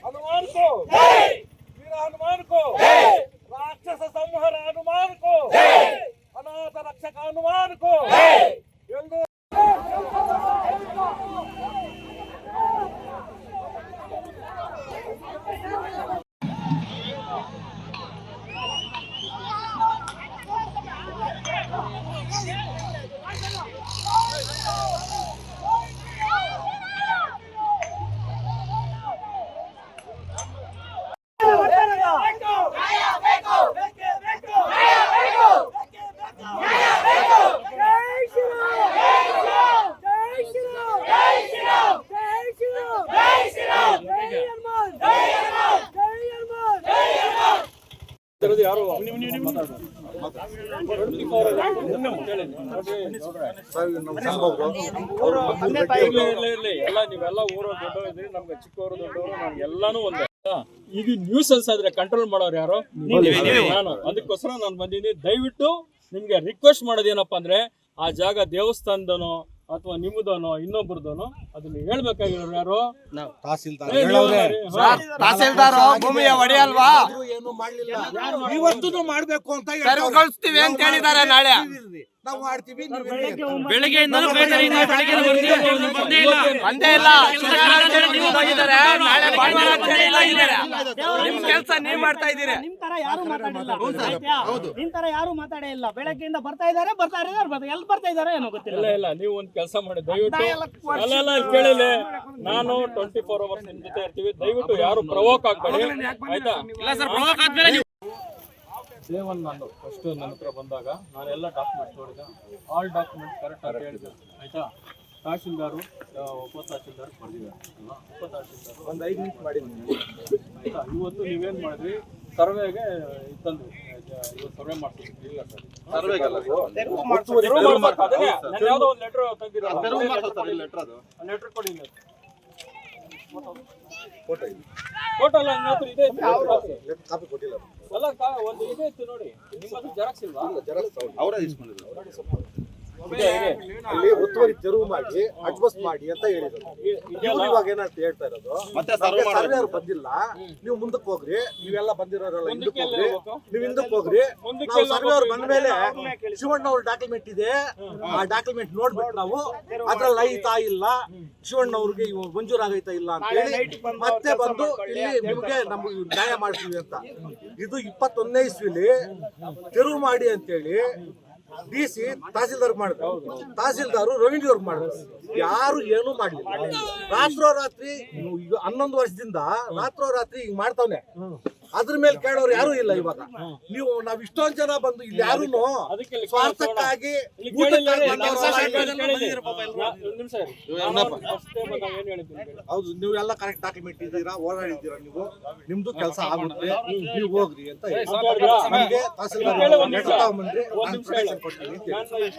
हनुमान को वीर हनुमान को राक्षस संहार हनुमान को अनाथ रक्षक हनुमान को ಯಾರು ಎಲ್ಲ ನೀವೆಲ್ಲ ಊರು ದೊಡ್ಡವರು ಇದ್ರಿ, ನಮ್ಗೆ ಚಿಕ್ಕವರು ದೊಡ್ಡವರು ನಮ್ಗೆಲ್ಲಾನು ಒಂದೇ. ಇದು ನ್ಯೂಸೆನ್ಸ್ ಆದ್ರೆ ಕಂಟ್ರೋಲ್ ಮಾಡೋರು ಯಾರು? ನಾನು. ಅದಕ್ಕೋಸ್ಕರ ನಾನು ಬಂದಿದ್ದೀನಿ. ದಯವಿಟ್ಟು ನಿಮ್ಗೆ ರಿಕ್ವೆಸ್ಟ್ ಮಾಡೋದೇನಪ್ಪ ಅಂದ್ರೆ, ಆ ಜಾಗ ದೇವಸ್ಥಾನದನೋ ಅಥವಾ ನಿಮ್ಮದನೋ ಇನ್ನೊಬ್ಬರದನೋ ಅದನ್ನ ಹೇಳ್ಬೇಕಾಗಿರೋರು ಯಾರು? ತಹಸೀಲ್ದಾರ್ ಭೂಮಿಯ ಒಡೆಯಲ್ವಾ? ಏನು ಮಾಡ್ಲಿಲ್ಲ, ಇವತ್ತು ಮಾಡ್ಬೇಕು ಅಂತ ಕಳಿಸ್ತೀವಿ ಅಂತ ಹೇಳಿದ್ದಾರೆ. ನಾಳೆ ನಾವು ಮಾಡ್ತೀವಿ. ಬೆಳಗ್ಗೆಯಿಂದ ಬಂದೇ ಇಲ್ಲ. ನಾಳೆ ಭಾನುವಾರ ನಿಮ್ ಕೆಲಸ ನೀವ್ ಮಾಡ್ತಾ ಇದ್ದೀರಿ. ನಿಮ್ ತರ ಯಾರು ಮಾತಾಡೇ ಇಲ್ಲ. ಬೆಳಗ್ಗೆಯಿಂದ ಬರ್ತಾ ಇದಾರೆ, ಎಲ್ಲಿ ಬರ್ತಾ ಇದಾರೆ ಏನೋ ಗೊತ್ತಿಲ್ಲ. ಇಲ್ಲ ನೀವು ಒಂದ್ ಕೆಲಸ ಮಾಡಿ, ದಯವಿಟ್ಟು ಅಲ್ಲ ಕೇಳಿಲ್ಲ, ನಾನು 24 hours ನಿಮ್ ಜೊತೆ ಇರ್ತೀವಿ. ದಯವಿಟ್ಟು ಯಾರು ಪ್ರವೋಕ್ ಆಗ್ಬೇಡಿ, ಆಯ್ತಾ? ದೇವನ್ ನಾನು ಫಸ್ಟ್ ನನ್ನ ಹತ್ರ ಬಂದಾಗ ನಾನೆಲ್ಲ ಡಾಕ್ಯುಮೆಂಟ್ ನೋಡಿದೆ. ಆಲ್ ಡಾಕ್ಯುಮೆಂಟ್ ಕರೆಕ್ಟ್ ಆಗಿ ಹೇಳಿದೆ, ಆಯ್ತಾ? ತಹಶೀಲ್ದಾರು ಉಪ ತಹಶೀಲ್ದಾರ್ ಬರ್ದಿದ್ದಾರೆ, ಉಪ ತಹಶೀಲ್ದಾರ್ ಒಂದು 5 ನಿಮಿಷ ಮಾಡಿದ್ದೀನಿ, ಆಯ್ತಾ? ಇವತ್ತು ನೀವೇನ್ ಮಾಡಿದ್ರಿ, ಸರ್ವೆಗೆ ತಂದ್ವಿ. ಇವತ್ತು ಸರ್ವೆ ಮಾಡ್ತೀವಿ. ಇಲ್ಲ ಸರ್, ಯಾವುದೋ ಒಂದು ಲೆಟರ್ ತೆಗ್ದಿರೋ ಲೆಟರ್ ಕೊಡಿ. ಫೋಟೋ ಅಲ್ಲ ನಿಮ್ಮ ಹತ್ರ ಇದೆ, ಕಾಪಿ ಕೊಟ್ಟಿಲ್ಲ ಅಲ್ಲ, ಒಂದು ಇದೆ ಇತ್ತು ನೋಡಿ. ನಿಮ್ಮ ಹತ್ರ ಜೆರಾಕ್ಸ್ ಇಲ್ವಾ? ಅವರೇ ಇಸ್ಕೊಂಡಿದ್ರು. ಅಲ್ಲಿ ಒತ್ತುವರಿ ತೆರವು ಮಾಡಿ ಅಡ್ಜಸ್ಟ್ ಮಾಡಿ ಅಂತ ಹೇಳಿದ್ರು. ಇವಾಗ ಏನಂತ ಹೇಳ್ತಾ ಇರೋದು, ಸರ್ವೇಯರ್ ಬಂದಿಲ್ಲ, ನೀವು ಮುಂದಕ್ಕೆ ಹೋಗ್ರಿ, ನೀವೆಲ್ಲ ಬಂದಿರೋರೆಲ್ಲ ಹಿಂದಕ್ಕೆ ಹೋಗ್ರಿ, ನೀವು ಹಿಂದಕ್ಕೆ ಹೋಗ್ರಿ. ಸರ್ವೇಯರ್ ಬಂದ ಮೇಲೆ ಶಿವಣ್ಣ ಅವ್ರ ಡಾಕ್ಯುಮೆಂಟ್ ಇದೆ, ಆ ಡಾಕ್ಯುಮೆಂಟ್ ನೋಡ್ಬಿಟ್ಟು ನಾವು ಅದ್ರಲ್ಲಿ ಐತಾ ಇಲ್ಲ, ಶಿವಣ್ಣ ಅವ್ರಿಗೆ ಮಂಜೂರಾಗೈತಾ ಇಲ್ಲ ಅಂತ ಹೇಳಿ ಮತ್ತೆ ಬಂದು ಇಲ್ಲಿ ನಿಮ್ಗೆ ನಮ್ಗೆ ನ್ಯಾಯ ಮಾಡ್ತೀವಿ ಅಂತ. ಇದು 21ನೇ ಇಸ್ವಿಲಿ ತೆರವು ಮಾಡಿ ಅಂತೇಳಿ DC ತಹಸೀಲ್ದಾರ್ ಮಾಡಿದ್ರು, ತಹಸೀಲ್ದಾರು ರೆವಿನ್ಯೂರ್ಗೆ ಮಾಡಿದ್ರು. ಯಾರು ಏನು ಮಾಡ್ಲಿಲ್ಲ. ರಾತ್ರೋರಾತ್ರಿ 11 ವರ್ಷದಿಂದ ರಾತ್ರೋರಾತ್ರಿ ಹಿಂಗ್ ಮಾಡ್ತಾವ್ನೆ. ಅದ್ರ ಮೇಲೆ ಕೇಳೋರು ಯಾರು ಇಲ್ಲ. ಇವಾಗ ನಾವ್ ಇಷ್ಟೊಂದ್ ಜನ ಬಂದು ಇಲ್ಲಿ ಯಾರು ಸ್ವಾರ್ಥಕ್ಕಾಗಿ ಹೌದು, ನೀವೆಲ್ಲ ಕರೆಕ್ಟ್ ಡಾಕ್ಯುಮೆಂಟ್ ಇದ್ದೀರಾ, ಓಡಾಡಿದ್ದೀರಾ, ನೀವು ನಿಮ್ದು ಕೆಲಸ ಆಗುತ್ತೆ, ನೀವು ಹೋಗ್ರಿ ಅಂತ ನಮ್ಗೆ ತಹಸೀಲ್ದಾರ್ ತಗೊಂಬಂದ್ರಿ, ನಾನು ಪ್ರೊಟೆಕ್ಷನ್ ಕೊಡ್ತೀನಿ ಅಂತ ಹೇಳಿ.